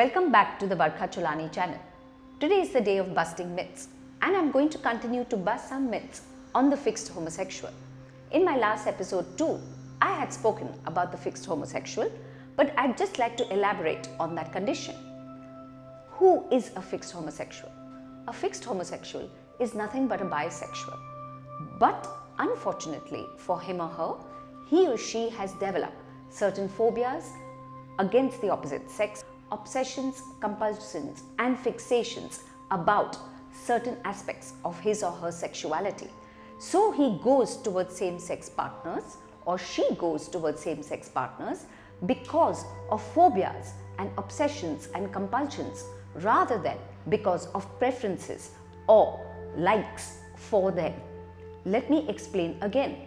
Welcome back to the Varkha Chulani channel. Today is the day of busting myths, and I'm going to continue to bust some myths on the fixed homosexual. In my last episode too, I had spoken about the fixed homosexual, but I'd just like to elaborate on that condition. Who is a fixed homosexual? A fixed homosexual is nothing but a bisexual. But unfortunately for him or her, he or she has developed certain phobias against the opposite sex, obsessions, compulsions and fixations about certain aspects of his or her sexuality. So he goes towards same-sex partners or she goes towards same-sex partners because of phobias and obsessions and compulsions rather than because of preferences or likes for them. Let me explain again.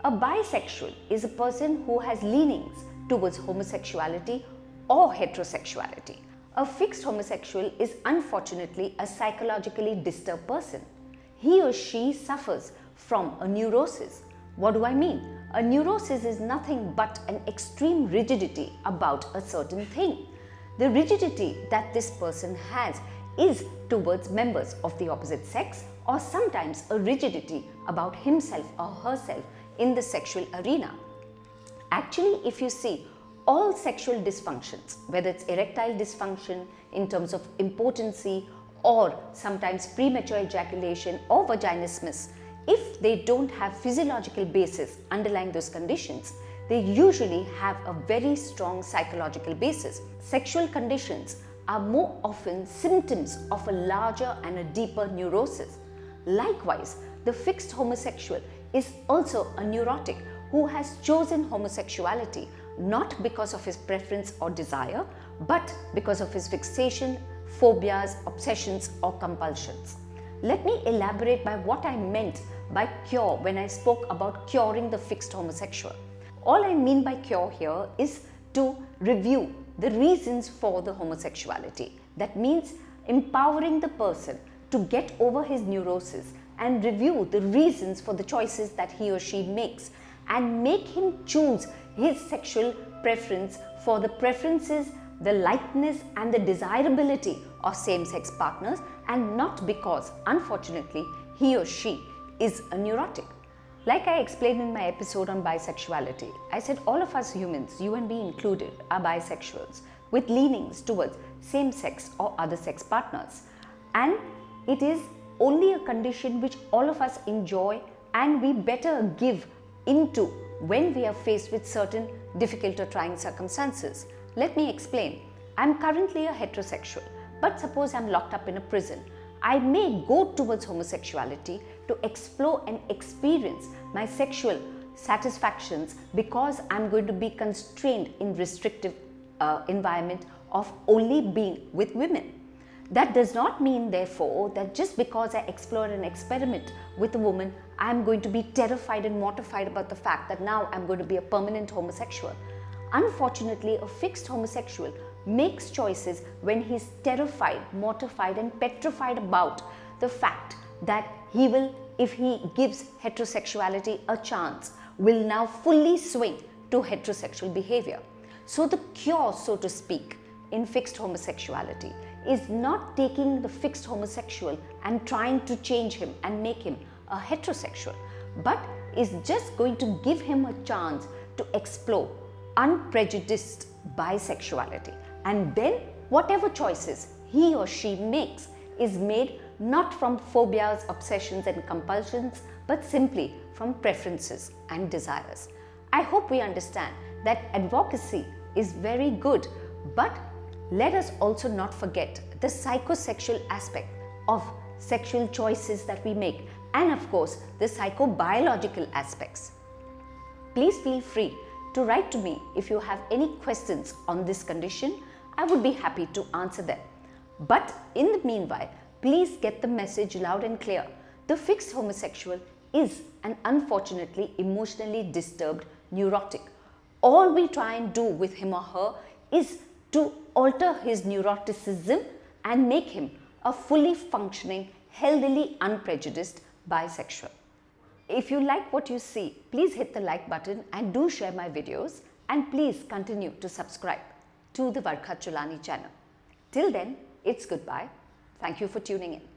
A bisexual is a person who has leanings towards homosexuality or heterosexuality. A fixed homosexual is unfortunately a psychologically disturbed person. He or she suffers from a neurosis. What do I mean? A neurosis is nothing but an extreme rigidity about a certain thing. The rigidity that this person has is towards members of the opposite sex, or sometimes a rigidity about himself or herself in the sexual arena. Actually, if you see, all sexual dysfunctions, whether it's erectile dysfunction in terms of impotency or sometimes premature ejaculation or vaginismus, if they don't have physiological basis underlying those conditions, they usually have a very strong psychological basis. Sexual conditions are more often symptoms of a larger and a deeper neurosis. Likewise, the fixed homosexual is also a neurotic who has chosen homosexuality not because of his preference or desire, but because of his fixation, phobias, obsessions or compulsions. Let me elaborate by what I meant by cure when I spoke about curing the fixed homosexual. All I mean by cure here is to review the reasons for the homosexuality. That means empowering the person to get over his neurosis and review the reasons for the choices that he or she makes and make him choose his sexual preference for the preferences, the likeness and the desirability of same-sex partners, and not because, unfortunately, he or she is a neurotic. Like I explained in my episode on bisexuality, I said all of us humans, you and me included, are bisexuals with leanings towards same-sex or other sex partners. And it is only a condition which all of us enjoy and we better give into when we are faced with certain difficult or trying circumstances. Let me explain. I'm currently a heterosexual, but suppose I'm locked up in a prison. I may go towards homosexuality to explore and experience my sexual satisfactions because I'm going to be constrained in restrictive environment of only being with women. That does not mean, therefore, that just because I explore and experiment with a woman, I'm going to be terrified and mortified about the fact that now I'm going to be a permanent homosexual. Unfortunately, a fixed homosexual makes choices when he's terrified, mortified and petrified about the fact that he will, if he gives heterosexuality a chance, will now fully swing to heterosexual behavior. So the cure, so to speak, in fixed homosexuality is not taking the fixed homosexual and trying to change him and make him a heterosexual, but is just going to give him a chance to explore unprejudiced bisexuality. And then whatever choices he or she makes is made not from phobias, obsessions and compulsions, but simply from preferences and desires. I hope we understand that advocacy is very good, but let us also not forget the psychosexual aspect of sexual choices that we make, and of course the psychobiological aspects. Please feel free to write to me if you have any questions on this condition. I would be happy to answer them. But in the meanwhile, please get the message loud and clear. The fixed homosexual is an unfortunately emotionally disturbed neurotic. All we try and do with him or her is to alter his neuroticism and make him a fully functioning, healthily unprejudiced bisexual. If you like what you see, please hit the like button and do share my videos, and please continue to subscribe to the Varkha Chulani channel. Till then, it's goodbye. Thank you for tuning in.